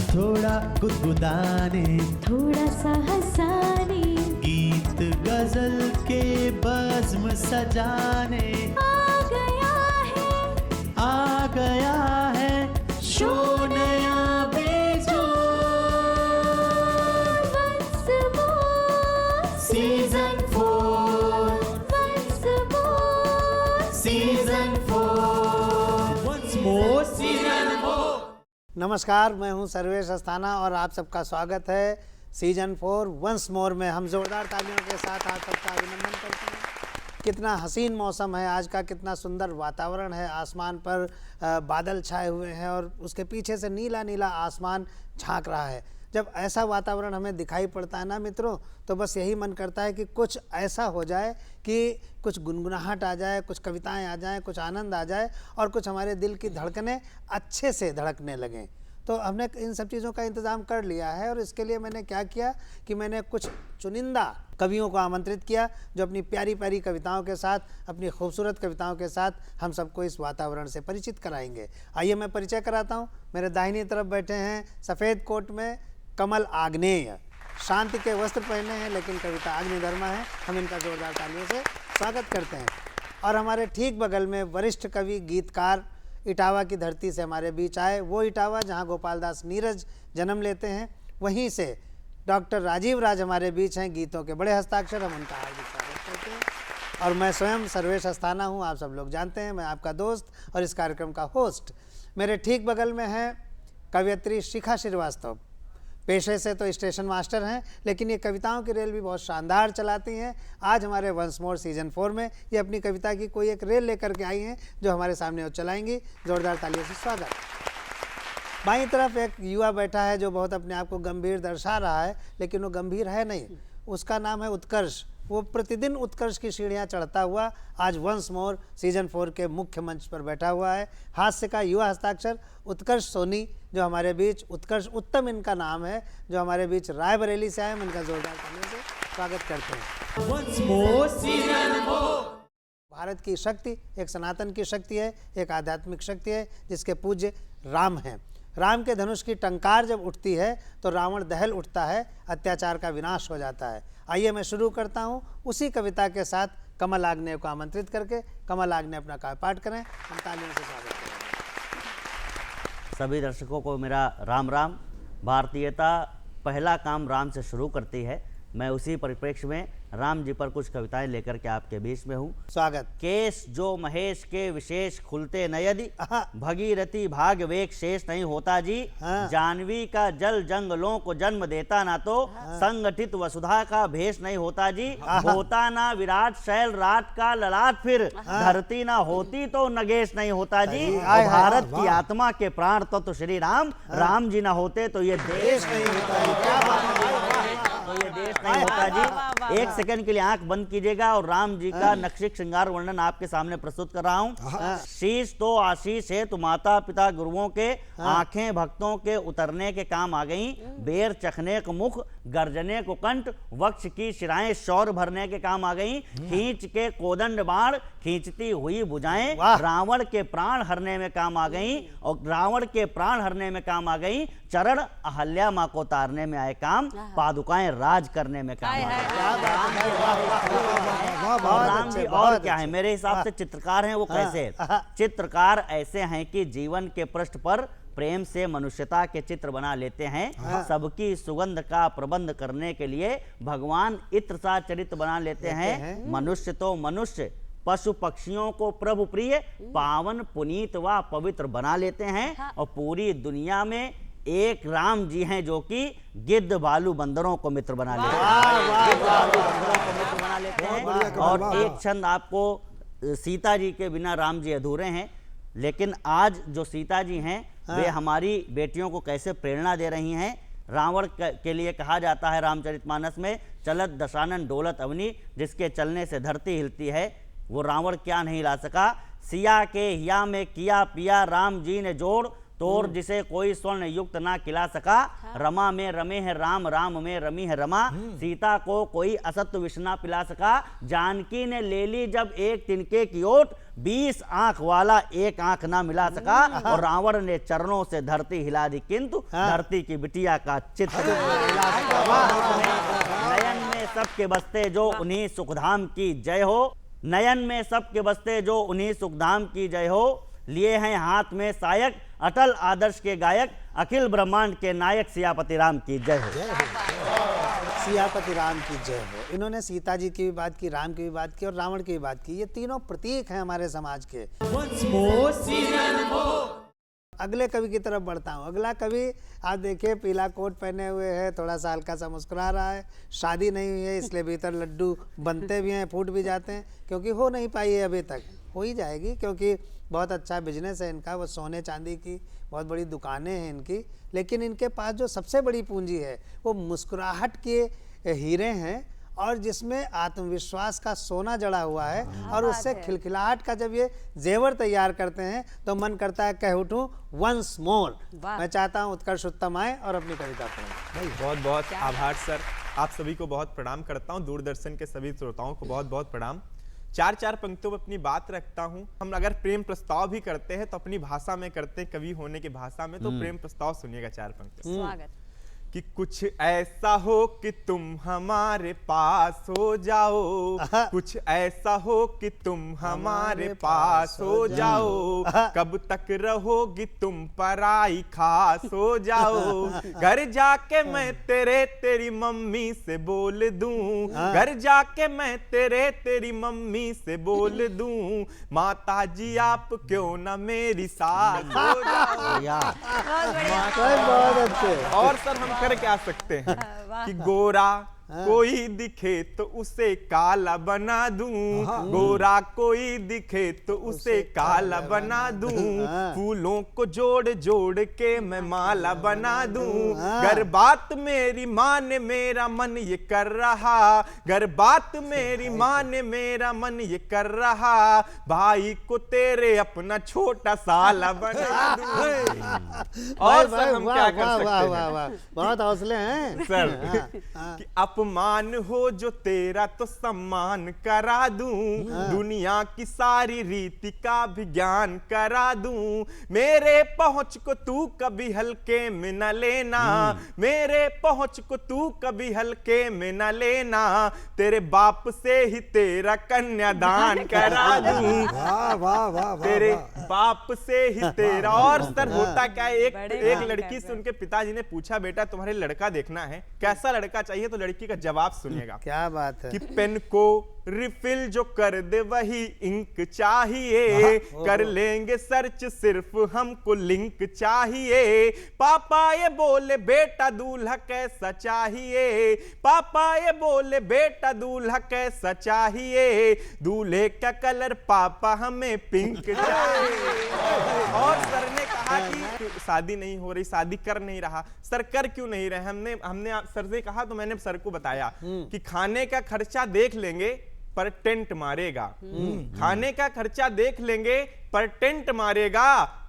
थोड़ा गुदगुदाने, थोड़ा सा हंसाने, गीत गजल के बज़्म सजाने आ गया है शो नया बेजोड़। Season 4 season 4 once more season 4। नमस्कार, मैं हूं सर्वेश अस्थाना और आप सबका स्वागत है सीजन 4 वंस मोर में। हम जोरदार तालियों के साथ आप सबका अभिनंदन करते हैं। कितना हसीन मौसम है आज का, कितना सुंदर वातावरण है। आसमान पर बादल छाए हुए हैं और उसके पीछे से नीला नीला आसमान झांक रहा है। जब ऐसा वातावरण हमें दिखाई पड़ता है ना मित्रों, तो बस यही मन करता है कि कुछ ऐसा हो जाए कि कुछ गुनगुनाहट आ जाए, कुछ कविताएं आ जाएं, कुछ आनंद आ जाए और कुछ हमारे दिल की धड़कनें अच्छे से धड़कने लगें। तो हमने इन सब चीज़ों का इंतज़ाम कर लिया है और इसके लिए मैंने क्या किया कि मैंने कुछ चुनिंदा कवियों को आमंत्रित किया जो अपनी प्यारी प्यारी कविताओं के साथ, अपनी खूबसूरत कविताओं के साथ हम सबको इस वातावरण से परिचित कराएंगे। आइए मैं परिचय कराता हूँ। मेरे दाहिनी तरफ बैठे हैं सफ़ेद कोट में कमल आग्नेय, शांति के वस्त्र पहने हैं लेकिन कविता अग्निधर्मा है। हम इनका जोरदार तालियों से स्वागत करते हैं। और हमारे ठीक बगल में वरिष्ठ कवि गीतकार इटावा की धरती से हमारे बीच आए, वो इटावा जहाँ गोपाल दास नीरज जन्म लेते हैं, वहीं से डॉक्टर राजीव राज हमारे बीच हैं, गीतों के बड़े हस्ताक्षर। हम उनका हार्दिक स्वागत करते हैं। और मैं स्वयं सर्वेश अस्थाना हूँ, आप सब लोग जानते हैं, मैं आपका दोस्त और इस कार्यक्रम का होस्ट। मेरे ठीक बगल में है कवयित्री शिखा श्रीवास्तव। पेशे से तो स्टेशन मास्टर हैं, लेकिन ये कविताओं की रेल भी बहुत शानदार चलाती हैं। आज हमारे वंस मोर सीजन 4 में ये अपनी कविता की कोई एक रेल लेकर के आई हैं जो हमारे सामने वो चलाएंगी। जोरदार तालियों से स्वागत। बाईं तरफ एक युवा बैठा है जो बहुत अपने आप को गंभीर दर्शा रहा है, लेकिन वो गंभीर है नहीं। उसका नाम है उत्कर्ष। वो प्रतिदिन उत्कर्ष की सीढ़ियाँ चढ़ता हुआ आज वंस मोर सीजन 4 के मुख्य मंच पर बैठा हुआ है। हास्य का युवा हस्ताक्षर उत्कर्ष सोनी जो हमारे बीच, उत्कर्ष उत्तम इनका नाम है, जो हमारे बीच रायबरेली से आए। हम इनका जोरदार तालियों से स्वागत करते हैं। Once more season 4। भारत की शक्ति एक सनातन की शक्ति है, एक आध्यात्मिक शक्ति है जिसके पूज्य राम हैं। राम के धनुष की टंकार जब उठती है तो रावण दहल उठता है, अत्याचार का विनाश हो जाता है। आइए मैं शुरू करता हूँ उसी कविता के साथ कमल आग्नेय को आमंत्रित करके। कमल आग्नेय अपना काव्य पाठ करें। हम तालियों से स्वागत करें। सभी दर्शकों को मेरा राम राम। भारतीयता पहला काम राम से शुरू करती है। मैं उसी परिप्रेक्ष्य में राम जी पर कुछ कविताएं लेकर के आपके बीच में हूँ। स्वागत। केश जो महेश के विशेष खुलते न यदि, भगीरथी भाग्य वेग शेष नहीं होता जी। जानवी का जल जंगलों को जन्म देता ना तो, संगठित वसुधा का भेष नहीं होता जी। होता ना विराट शैल राट का ललाट, फिर धरती ना होती तो नगेश नहीं होता जी। भारत की आत्मा के प्राण तो श्री राम, राम जी ना होते तो ये देश नहीं होता जी। तो ये देश नहीं होता जी। एक सेकंड के लिए आंख बंद कीजिएगा और राम जी का नक्शिक श्रृंगार वर्णन आपके सामने प्रस्तुत कर रहा हूँ। शीश तो आशीष है, तो माता पिता गुरुओं के, आंखें भक्तों के उतरने के काम आ गई। बेर चखने को मुख, गर्जने को कंठ, वक्ष की शिराएं शौर भरने के काम आ गई। खींच के कोदंड बाण, खींचती हुई भुजाएं रावण के प्राण हरने में काम आ गई। और रावण के प्राण हरने में काम आ गई। चरण अहल्या मां को तारने में आए काम, पादुकाएं राज करने में काम आ गई। राम जी और क्या है, मेरे हिसाब से चित्रकार हैं वो कैसे है? चित्रकार ऐसे हैं कि जीवन के पृष्ठ पर प्रेम से मनुष्यता के चित्र बना लेते हैं। सबकी सुगंध का प्रबंध करने के लिए भगवान इत्र सा चरित्र बना लेते हैं। मनुष्य तो मनुष्य, पशु पक्षियों को प्रभु प्रिय, पावन पुनीत व पवित्र बना लेते हैं। और पूरी दुनिया में एक राम जी हैं जो कि गिद्ध भालू बंदरों को मित्र बना लेते हैं। और एक छंद आपको, सीता जी के बिना राम जी अधूरे हैं। लेकिन आज जो सीता जी हैं वे हमारी बेटियों को कैसे प्रेरणा दे रही हैं। रावण के लिए कहा जाता है रामचरितमानस में, चलत दशानन डोलत अवनी, जिसके चलने से धरती हिलती है, वो रावण क्या नहीं ला सका। सिया के हिया में किया पिया राम जी ने जोड़, तोर जिसे कोई स्वर्ण युक्त ना खिला सका, रमा में रमे है राम, राम में रमी है रमा, सीता को कोई असत्य विष ना पिला सका, जानकी ने ले ली जब एक तिनके की ओट, 20 आंख वाला एक आंख ना मिला सका, और रावण ने चरणों से धरती हिला दी, किंतु धरती की बिटिया का चित्र नयन में सबके बसते जो उन्हीं सुखधाम की जय हो, नयन में सबके बसते जो उन्हीं सुखधाम की जय हो, लिए हैं हाथ में सायक, अटल आदर्श के गायक, अखिल ब्रह्मांड के नायक, सियापति राम की जय हो। सियापति राम की जय हो। इन्होंने सीता जी की भी बात की, राम की भी बात की और रावण की भी बात की। ये तीनों प्रतीक हैं हमारे समाज के। Once more, season 4. अगले कवि की तरफ बढ़ता हूँ। अगला कवि आप देखिए, पीला कोट पहने हुए है, थोड़ा सा हल्का सा मुस्कुरा रहा है। शादी नहीं हुई है, इसलिए भीतर लड्डू बनते भी हैं, फूट भी जाते हैं, क्योंकि हो नहीं पाई है अभी तक। हो ही जाएगी, क्योंकि बहुत अच्छा बिजनेस है इनका। वो सोने चांदी की बहुत बड़ी दुकानें हैं इनकी। लेकिन इनके पास जो सबसे बड़ी पूंजी है वो मुस्कुराहट के हीरे हैं, और जिसमें आत्मविश्वास का सोना जड़ा हुआ है। और उससे खिलखिलाहट का जब ये जेवर तैयार करते हैं तो मन करता है कह उठूं वंस मोर। मैं चाहता हूं उत्कर्ष उत्तम आए और अपनी कविता पढ़ें। भाई बहुत बहुत आभार सर, आप सभी को बहुत प्रणाम करता हूं, दूरदर्शन के सभी श्रोताओं को बहुत बहुत प्रणाम। चार पंक्तियों में अपनी बात रखता हूं। हम अगर प्रेम प्रस्ताव भी करते हैं तो अपनी भाषा में करते हैं, कवि होने की भाषा में। तो प्रेम प्रस्ताव सुनिएगा 4 पंक्ति। स्वागत। कि कुछ ऐसा हो कि तुम हमारे पास हो जाओ, कुछ ऐसा हो कि तुम हमारे पास हो जाओ, कब तक रहोगी तुम पराई खास हो जाओ, घर जाके मैं तेरी मम्मी से बोल दूं, घर जाके मैं तेरी मम्मी से बोल दूं, माता जी आप क्यों ना मेरी सास हो जाओ। बहुत अच्छे। और सर हम कर क्या सकते हैं कि गोरा कोई दिखे तो उसे काला बना दूं, गोरा कोई दिखे तो उसे काला बना दूं, फूलों को जोड़ जोड़ के मैं माला बना दूं, गर बात मेरी माँ ने मेरा मन ये कर रहा, गर बात मेरी माँ ने मेरा मन ये कर रहा, भाई को तेरे अपना छोटा साला बना दूं। और सर हम क्या कर सकते हैं? बहुत हौसले हैं सर कि अपमान हो जो तेरा तो सम्मान करा दूं, दुनिया की सारी रीति का भी ज्ञान करा दूं, मेरे पहुंच को तू कभी हल्के में न लेना, मेरे पहुंच को तू कभी हल्के में न लेना, तेरे बाप से ही तेरा कन्यादान करा दूं, तेरे बाप से ही तेरा। और सर होता क्या है, एक लड़की से उनके पिताजी ने पूछा, बेटा तुम्हारे लड़का देखना है, कैसा लड़का चाहिए? तो लड़की का जवाब सुनिएगा। क्या बात है। कि पेन को रिफिल जो कर दे वही इंक चाहिए, कर लेंगे सर्च सिर्फ हमको लिंक चाहिए, पापा ये बोले बेटा दूल्हा कैसा चाहिए, पापा ये बोले बेटा दूल्हा कैसा चाहिए, दूल्हे का कलर पापा हमें पिंक चाहिए। और सर ने कहा कि शादी नहीं हो रही, शादी कर नहीं रहा। सर कर क्यों नहीं रहे? हमने सर से कहा तो मैंने सर को बताया कि खाने का खर्चा देख लेंगे पर टेंट मारेगा, खाने का खर्चा देख लेंगे पर टेंट मारेगा,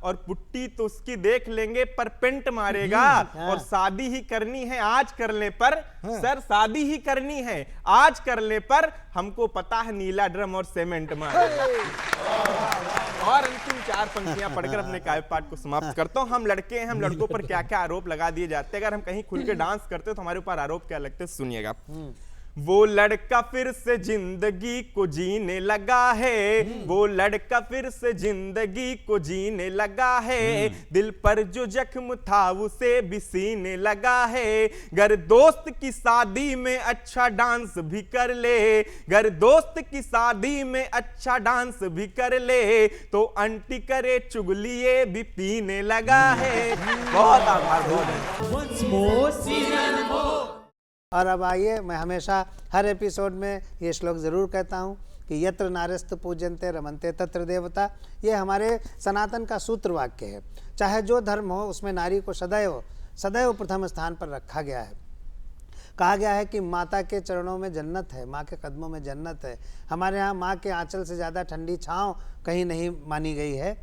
और पुट्टी तो उसकी देख लेंगे पर पेंट मारेगा, और शादी ही करनी है आज कर ले पर, सर शादी ही करनी है आज कर ले पर, हमको पता है नीला ड्रम और सीमेंट मारेगा। और अंतिम 4 पंक्तियां पढ़कर अपने काव्य पाठ को समाप्त करता हूं। हम लड़के हैं, हम लड़कों पर क्या क्या आरोप लगा दिए जाते हैं, अगर हम कहीं खुल के डांस करते तो हमारे ऊपर आरोप क्या लगते, सुनिएगा। वो लड़का फिर से जिंदगी को जीने लगा है, वो लड़का फिर से जिंदगी को जीने लगा है, दिल पर जो जख्म था उसे भी सीने लगा है, गर दोस्त की शादी में अच्छा डांस भी कर ले, गर दोस्त की शादी में अच्छा डांस भी कर ले, तो आंटी करे चुगलिए भी पीने लगा है। बहुत आभार। Once more, season 4. और अब आइए, मैं हमेशा हर एपिसोड में ये श्लोक ज़रूर कहता हूँ कि यत्र नार्यस्तु पूज्यन्ते रमन्ते तत्र देवता। ये हमारे सनातन का सूत्र वाक्य है। चाहे जो धर्म हो उसमें नारी को सदैव सदैव प्रथम स्थान पर रखा गया है। कहा गया है कि माता के चरणों में जन्नत है, माँ के कदमों में जन्नत है। हमारे यहाँ माँ के आंचल से ज़्यादा ठंडी छाँव कहीं नहीं मानी गई है।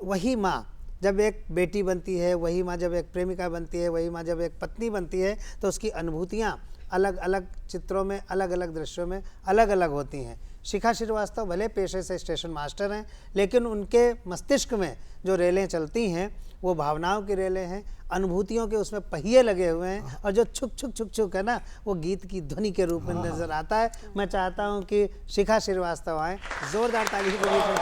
वही माँ जब एक बेटी बनती है वही माँ, जब एक प्रेमिका बनती है वही माँ, जब एक पत्नी बनती है तो उसकी अनुभूतियाँ अलग अलग चित्रों में, अलग अलग दृश्यों में अलग अलग होती हैं। शिखा श्रीवास्तव भले पेशे से स्टेशन मास्टर हैं, लेकिन उनके मस्तिष्क में जो रेलें चलती हैं वो भावनाओं की रेलें हैं, अनुभूतियों के उसमें पहिए लगे हुए हैं, और जो छुक छुक छुक छुक है ना वो गीत की ध्वनि के रूप में नजर आता है। मैं चाहता हूँ कि शिखा श्रीवास्तव आएँ, जोरदार ताली के बीच में।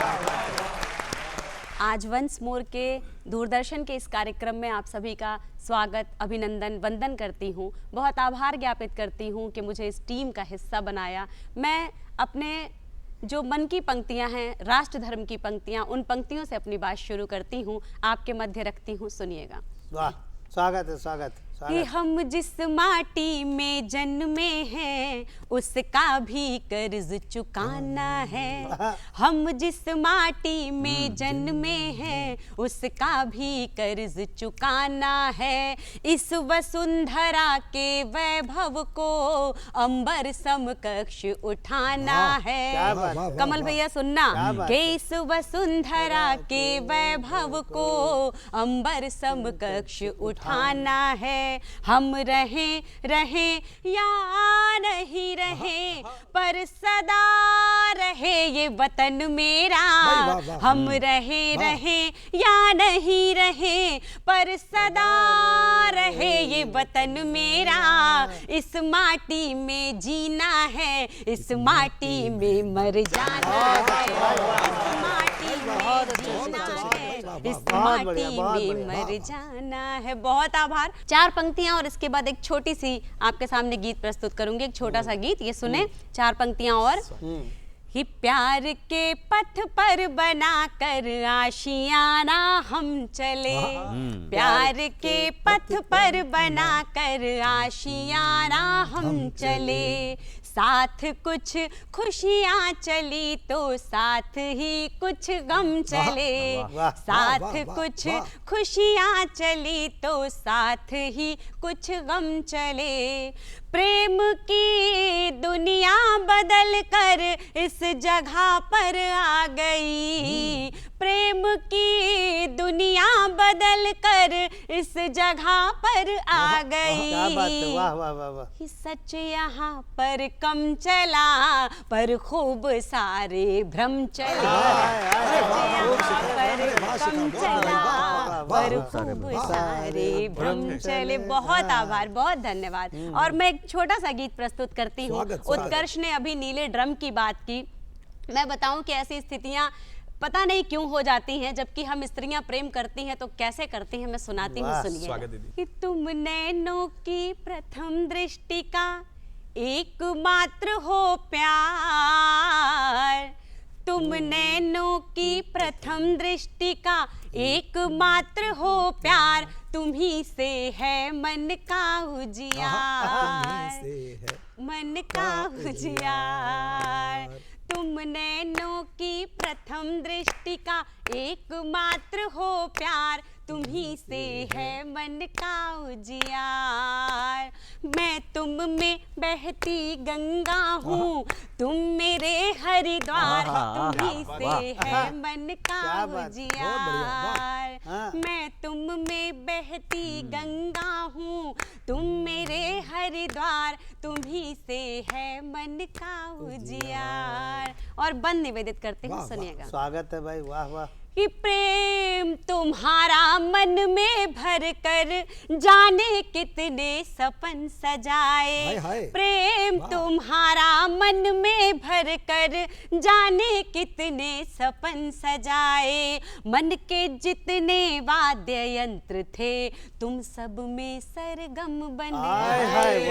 आज वंस मोर के दूरदर्शन के इस कार्यक्रम में आप सभी का स्वागत, अभिनंदन, वंदन करती हूँ। बहुत आभार ज्ञापित करती हूँ कि मुझे इस टीम का हिस्सा बनाया। मैं अपने जो मन की पंक्तियाँ हैं, राष्ट्र धर्म की पंक्तियाँ, उन पंक्तियों से अपनी बात शुरू करती हूँ, आपके मध्य रखती हूँ, सुनिएगा। वाह, स्वागत है, स्वागत कि हम जिस माटी में जन्मे हैं उसका भी कर्ज चुकाना है। हम जिस माटी में जन्मे हैं उसका भी कर्ज चुकाना है। इस वसुंधरा के वैभव को अंबर समकक्ष उठाना है। कमल भैया सुनना, कि इस वसुंधरा के वैभव को अंबर समकक्ष उठाना है। हम रहें रहें या नहीं रहें, पर सदा रहे ये वतन मेरा। हम रहें रहें या नहीं रहें, पर सदा रहे ये वतन मेरा। इस माटी में जीना है, इस माटी में मर जाना है। इस माटी में जीना है, इस माटी में मर जाना है। बहुत आभार। 4 पंक्तियां और इसके बाद एक छोटी सी आपके सामने गीत प्रस्तुत करूंगी, एक छोटा सा गीत, ये सुने। 4 पंक्तियां और। ही प्यार के पथ पर बनाकर आशियाना हम चले। प्यार के पथ पर बनाकर आशियाना हम चले। साथ कुछ खुशियाँ चली तो साथ ही कुछ गम चले। साथ कुछ खुशियाँ चली तो साथ ही कुछ गम चले। प्रेम की दुनिया बदल कर इस जगह पर आ गई। प्रेम की दुनिया बदल कर इस जगह पर आ गई। क्या बात है, वाह वाह वाह वाह। सच यहाँ पर कम चला, पर खूब सारे भ्रम चले। पर कम चला, पर खूब सारे भ्रम चले। बहुत आभार, बहुत धन्यवाद। और मैं एक छोटा सा गीत प्रस्तुत करती हूँ। उत्कर्ष ने अभी नीले ड्रम की बात की। मैं बताऊं कि ऐसी स्थितियां पता नहीं क्यों हो जाती हैं, जबकि हम स्त्रियां प्रेम करती हैं तो कैसे करती हैं, मैं सुनाती हूँ, सुनिए। कि तुम नैनों की प्रथम दृष्टि का एकमात्र हो प्यार। तुम नैनों की प्रथम दृष्टि का एकमात्र हो प्यार। तुम्ही से है मन का उजियार, मन का उजियार। तुम नैनों की प्रथम दृष्टि का एकमात्र हो प्यार। तुम्ही से है मन का उजियार। मैं तुम में बहती गंगा हूँ, तुम मेरे हरिद्वार। तुम्ही से है मन का उजियार। मैं तुम में बहती गंगा हूँ, तुम मेरे हरिद्वार। तुम्ही से है मन का उजियार। और बंद निवेदित करते हैं, सुनिएगा। स्वागत है भाई, वाह वाह। कि प्रेम तुम्हारा मन में भर कर जाने कितने सपन सजाए। प्रेम तुम्हारा मन में भर कर जाने कितने सपन सजाए। मन के जितने वाद्य यंत्र थे तुम सब में सरगम बने आए।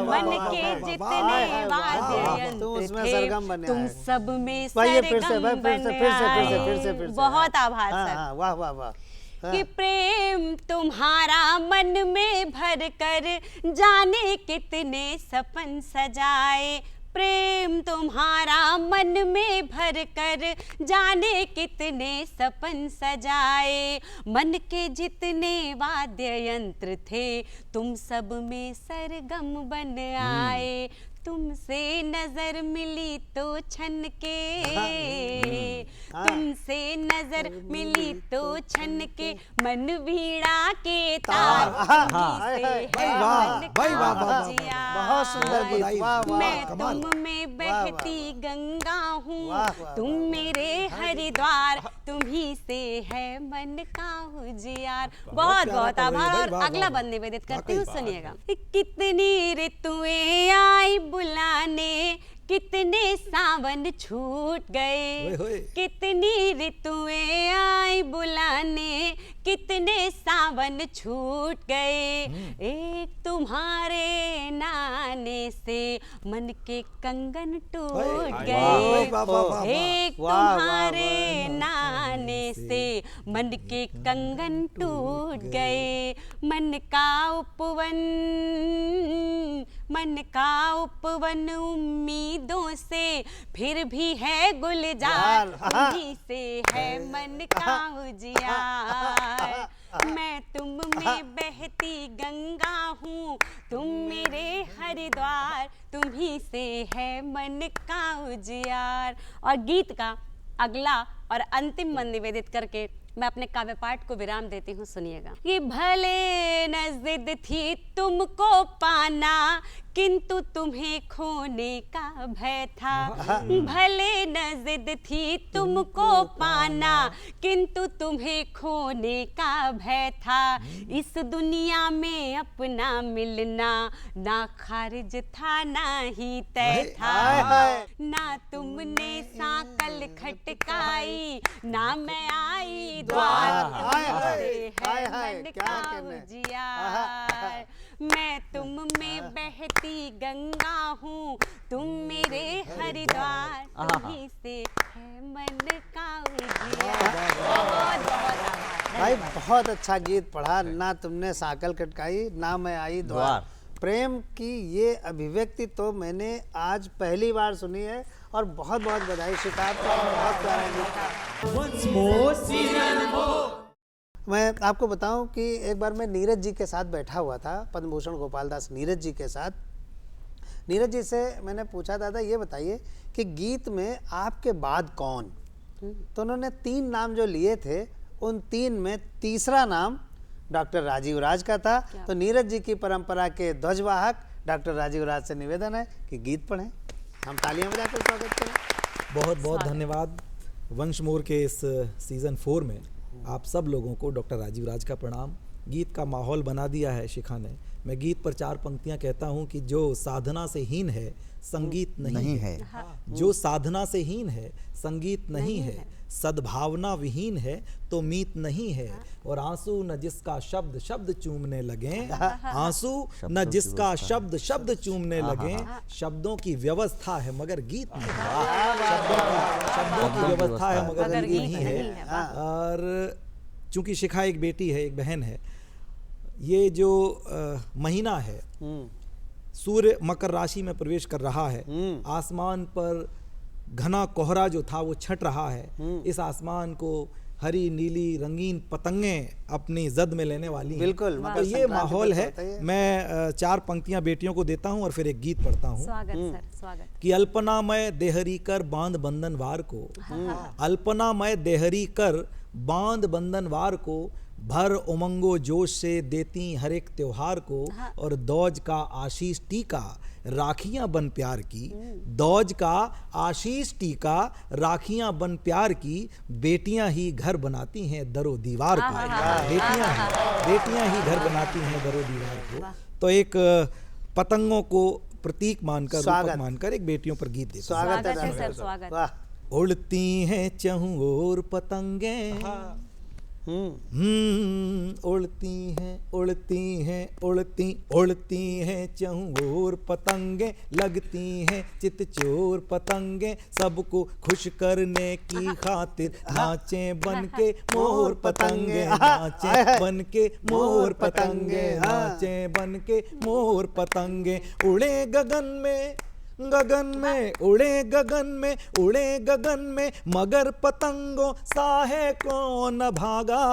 मन के जितने वाद्य यंत्र थे तुम सब में सरगम बने आए। बहुत आभार सर। वाह वाह वाह। कि प्रेम तुम्हारा मन में भर कर जाने कितने सपन सजाए। प्रेम तुम्हारा मन में भर कर जाने कितने सपन सजाए। मन के जितने वाद्य यंत्र थे तुम सब में सरगम बन आए। तुमसे नजर मिली तो छन के, तुमसे नजर मिली तो छन के, मन वीणा के तार तुम्हीं से है मन का जिया। बहुत सुंदर गीत, वाह वाह, मैं कमाल। तुम में बहती गंगा हूँ, वाह, वाह, तुम मेरे हरिद्वार, तुम्हीं से है मन का उजियार। बहुत बहुत आभार। और अगला बंद निवेदित करती हूँ, सुनिएगा। कितनी ऋतुएं आई बुलाने, कितने सावन छूट गए, कितनी ऋतुएं आई बुलाने, कितने सावन छूट गए। एक तुम्हारे नाने से मन के कंगन टूट गए, एक तुम्हारे नाने से मन के कंगन टूट गए। मन का उपवन, मन का उपवन उम्मीदों से फिर भी है गुलजार, तुम्हीं से है मन का उजियार। मैं तुम में बहती गंगा हूँ, तुम मेरे हरिद्वार, तुम्हीं से है मन का उजियार। और गीत का अगला और अंतिम मन निवेदित करके मैं अपने काव्य पाठ को विराम देती हूँ, सुनिएगा। ये भले न जिद थी तुमको पाना, किंतु तुम्हें खोने का भय था। भले न जिद थी तुमको पाना, किंतु तुम्हें खोने का भय था। इस दुनिया में अपना मिलना ना खारिज था ना ही तय था। ना तुमने साकल खटकाई, ना मैं आई द्वार, तुमसे है मन का उजियार। मैं तुम में बहती गंगा हूँ, तुम मेरे हरिद्वार, तुम्हीं से है मन का उजियार। बहुत बहुत आभार। भाई बहुत अच्छा गीत पढ़ा। ना तुमने साकल खटकाई, ना मैं आई द्वार। प्रेम की ये अभिव्यक्ति तो मैंने आज पहली बार सुनी है और बहुत बहुत बधाई शिकार का, बहुत प्यारा गीत था। Once more, season 4. मैं आपको बताऊं कि एक बार मैं नीरज जी के साथ बैठा हुआ था, पद्म भूषण गोपाल दास नीरज जी के साथ। नीरज जी से मैंने पूछा, दादा ये बताइए कि गीत में आपके बाद कौन? तो उन्होंने 3 नाम जो लिए थे, उन 3 में तीसरा नाम डॉक्टर राजीव राज का था। तो नीरज जी की परंपरा के ध्वजवाहक डॉक्टर राजीव राज से निवेदन है कि गीत पढ़ें। हम तालियां बजाकर स्वागत करें। बहुत बहुत धन्यवाद। वंश मोर के इस सीज़न 4 में आप सब लोगों को डॉक्टर राजीव राज का प्रणाम। गीत का माहौल बना दिया है शिखा ने। मैं गीत पर 4 पंक्तियां कहता हूं कि जो साधना से हीन है संगीत नहीं है, जो साधना से हीन है संगीत नहीं है, सद्भावना विहीन है तो मीत नहीं है, और आंसू न जिसका शब्द शब्द चूमने लगे, आंसू न जिसका शब्द शब्द चूमने लगे, शब्दों की व्यवस्था है मगर गीत नहीं है, शब्दों की व्यवस्था है मगर गीत नहीं है। और चूंकि शिखा एक बेटी है, एक बहन है, ये जो महीना है सूर्य मकर राशि में प्रवेश कर रहा है, आसमान पर घना कोहरा जो था वो छट रहा है, इस आसमान को हरी नीली रंगीन पतंगें अपनी जद में लेने वाली हैं। बिल्कुल, तो ये माहौल है। मैं 4 पंक्तियां बेटियों को देता हूं और फिर एक गीत पढ़ता हूं। स्वागत सर, स्वागत। कि अल्पनामय देहरी कर बांध बंधन वार को, अल्पनामय देहरी कर बांध बंधन वार को, भर उमंगो जोश से देती हर एक त्योहार को, और दौज का आशीष टीका राखियां बन प्यार की, दौज का आशीष टीका राखियां बन प्यार की, बेटियां ही घर बनाती हैं दरो दीवार को, बेटियां ही घर बनाती हैं दरो दीवार को। तो एक पतंगों को प्रतीक मानकर, रूपक मानकर एक बेटियों पर गीत देते। स्वागत है सर, स्वागत। उड़ती हैं चहुं ओर पतंगें, उड़ती हैं उड़ती हैं उड़ती हैं चहुं ओर पतंगे, लगती हैं चितचोर पतंगे, सबको खुश करने की खातिर नाचे बन के मोर पतंगे, नाचे बन के मोर पतंगे, नाचे बन के मोर पतंगे, उड़े गगन में गगन में उड़े गगन में उड़े गगन में मगर पतंगों सा है कौन भागा,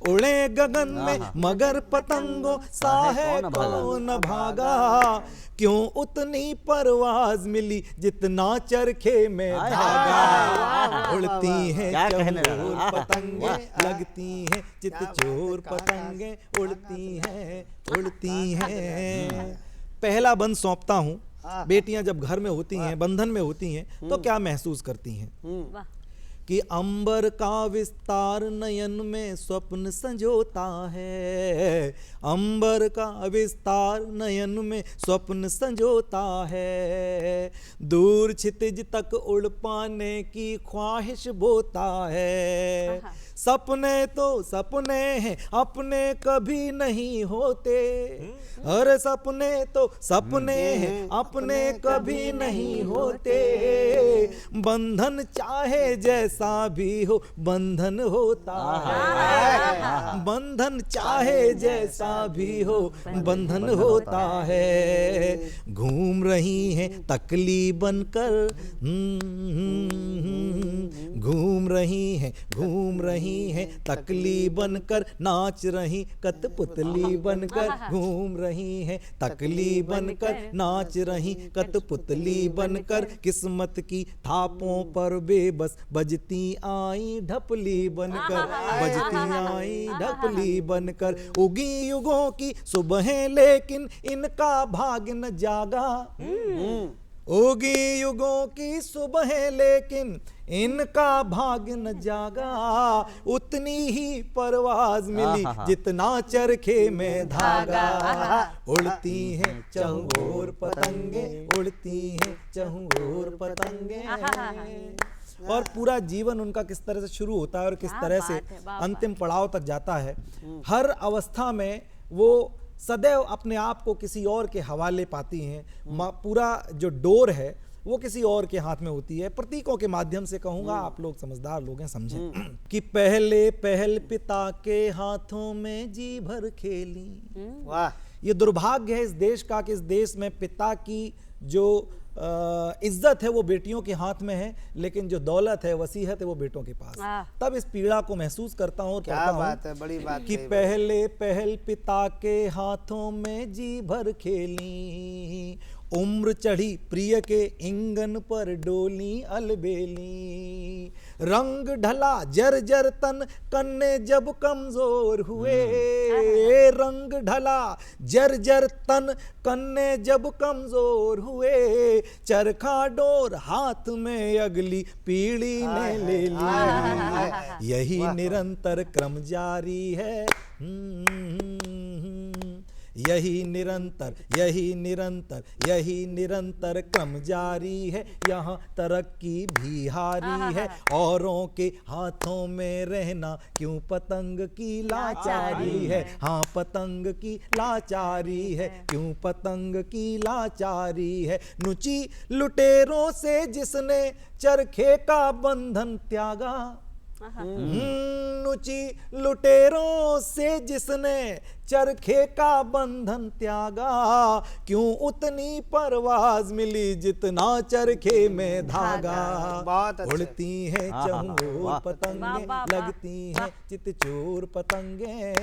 उड़े गगन में मगर पतंगों सा है कौन भागा, क्यों उतनी परवाज मिली जितना चरखे में धागा, उड़ती हैं चकोर पतंगे लगती हैं चित चोर पतंगे उड़ती हैं। पहला बंद सौंपता हूँ। बेटियां जब घर में होती हैं, बंधन में होती हैं, तो क्या महसूस करती हैं कि अंबर का विस्तार नयन में स्वप्न संजोता है, अंबर का विस्तार नयन में स्वप्न संजोता है, दूर क्षितिज तक उड़ पाने की ख्वाहिश बोता है, सपने तो सपने हैं अपने कभी नहीं होते, अरे सपने तो सपने हैं अपने कभी नहीं होते, बंधन चाहे जैसा भी हो बंधन होता है, बंधन चाहे जैसा भी हो बंधन होता है, घूम रही हैं तकली बनकर, घूम रही हैं तकली बनकर, नाच रही कठपुतली बनकर, घूम रही हैं तकली बनकर, नाच रही कठपुतली बनकर, किस्मत की थापों पर बेबस बजती आई ढपली बनकर, बजती आई ढपली बनकर, उगी युगों की सुबहें लेकिन इनका भाग्य न जागा, उगी युगों की सुबहें लेकिन इनका भाग्य न जागा, उतनी ही परवाज मिली जितना चरखे में धागा, उड़ती हैं चहुओर पतंगे उड़ती हैं चहुओर पतंगे। और पूरा जीवन उनका किस तरह से शुरू होता है और किस तरह से अंतिम पड़ाव तक जाता है। हर अवस्था में वो सदैव अपने आप को किसी और के हवाले पाती हैं, पूरा जो डोर है वो किसी और के हाथ में होती है। प्रतीकों के माध्यम से कहूंगा, आप लोग समझदार लोग हैं, समझें कि पहले पहल पिता के हाथों में जी भर खेली। वाह, ये दुर्भाग्य है इस देश का कि इस देश में पिता की जो इज्जत है वो बेटियों के हाथ में है, लेकिन जो दौलत है वसीहत है वो बेटों के पास। तब इस पीड़ा को महसूस करता हूँ। क्या बात है, बड़ी बात कि पहले पहल पिता के हाथों में जी भर खेली, उम्र चढ़ी प्रिय के इंगन पर डोली अलबेली, रंग ढला जर्जर तन कन्ने जब कमजोर हुए, रंग ढला जर्जर तन कन्ने जब कमजोर हुए, चरखा डोर हाथ में अगली पीढ़ी ने ले ली, यही निरंतर क्रम जारी है, यही निरंतर क्रम जारी है, यहाँ तरक्की भी हारी है, औरों के हाथों में रहना क्यों पतंग की लाचारी है, हाँ पतंग की लाचारी है, क्यों पतंग की लाचारी है, नुची लुटेरों से जिसने चरखे का बंधन त्यागा, नुची लुटेरों से जिसने चरखे का बंधन त्यागा, क्यों उतनी परवाज मिली जितना चरखे में धागा, उड़ती हैं चहुओर पतंगे लगती हैं चितचोर पतंगे।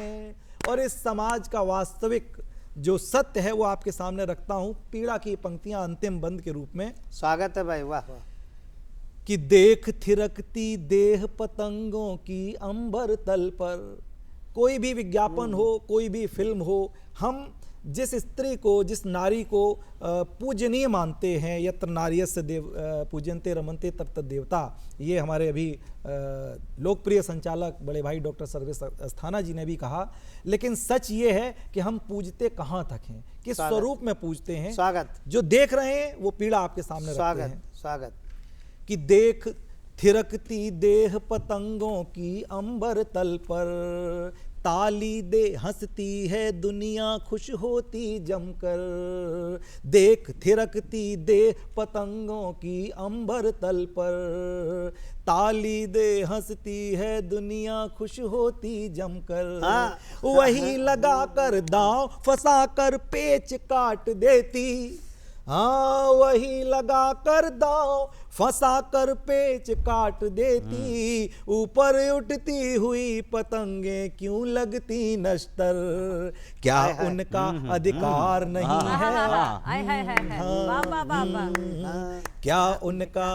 और इस समाज का वास्तविक जो सत्य है वो आपके सामने रखता हूं, पीड़ा की पंक्तियां अंतिम बंद के रूप में। स्वागत है भाई, वाह वाह। कि देख थिरकती देह पतंगों की अंबर तल पर, कोई भी विज्ञापन हो, कोई भी फिल्म हो, हम जिस स्त्री को, जिस नारी को पूजनीय मानते हैं, यत्र नार्यस्य देव पूजन्ते रमन्ते तत्र देवता, ये हमारे अभी लोकप्रिय संचालक बड़े भाई डॉक्टर सर्वेश अस्थाना जी ने भी कहा, लेकिन सच ये है कि हम पूजते कहाँ तक हैं, किस स्वरूप में पूजते हैं। स्वागत। जो देख रहे हैं वो पीड़ा आपके सामने रखते हैं। स्वागत। कि देख थिरकती देह पतंगों की अंबर तल पर, ताली दे हंसती है दुनिया खुश होती जमकर, देख थिरकती देह पतंगों की अंबर तल पर, ताली दे हंसती है दुनिया खुश होती जमकर, वही लगा कर दांव फंसा कर पेच काट देती, हाँ वही लगा कर दांव फंसा कर पेच काट देती, ऊपर उठती हुई पतंगे क्यों लगती नश्तर, क्या उनका अधिकार नहीं है, क्या उनका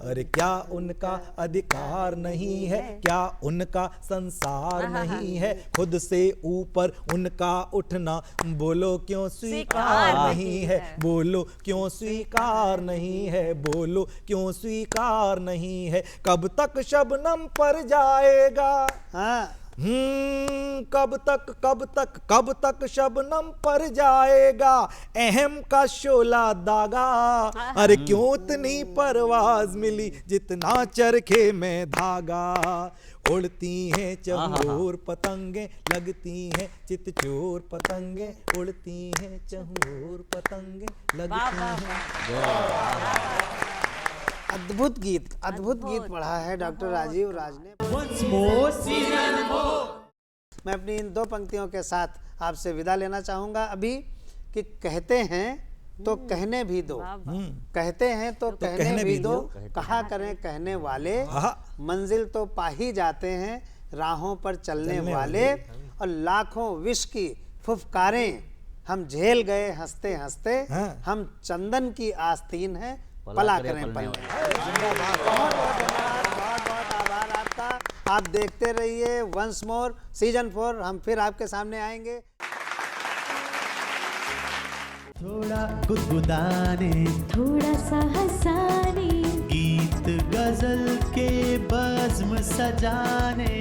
अरे क्या उनका अधिकार नहीं है, क्या उनका संसार नहीं है, खुद से ऊपर उनका उठना, बोलो क्यों स्वीकार नहीं है, बोलो क्यों स्वीकार नहीं है, बोलो क्यों स्वीकार नहीं है, कब तक शबनम पर जाएगा, कब तक शबनम पर जाएगा अहम का शोला दागा, अरे क्यों इतनी परवाज मिली जितना चरखे में धागा, उड़ती हैं चहुर पतंगे लगती हैं चितचोर पतंगे, उड़ती हैं चहुर पतंगे लगती हैं। अद्भुत गीत पढ़ा है डॉक्टर राजीव राज ने। Once more season 4। मैं अपनी इन 2 पंक्तियों के साथ आपसे विदा लेना चाहूंगा अभी कि कहते हैं तो कहने भी दो, कहते हैं तो कहने भी दो, कहा करें कहने वाले, मंजिल तो पा ही जाते हैं राहों पर चलने वाले, और लाखों विष की फुफकारें हम झेल गए हंसते हंसते, हम चंदन की आस्तीन है पला करें पल। बहुत बहुत आभार आपका। आप देखते रहिए वंस मोर सीजन 4, हम फिर आपके सामने आएंगे। थोड़ा गुदगुदाने, थोड़ा सा हंसाने, गीत गजल के बज़्म सजाने,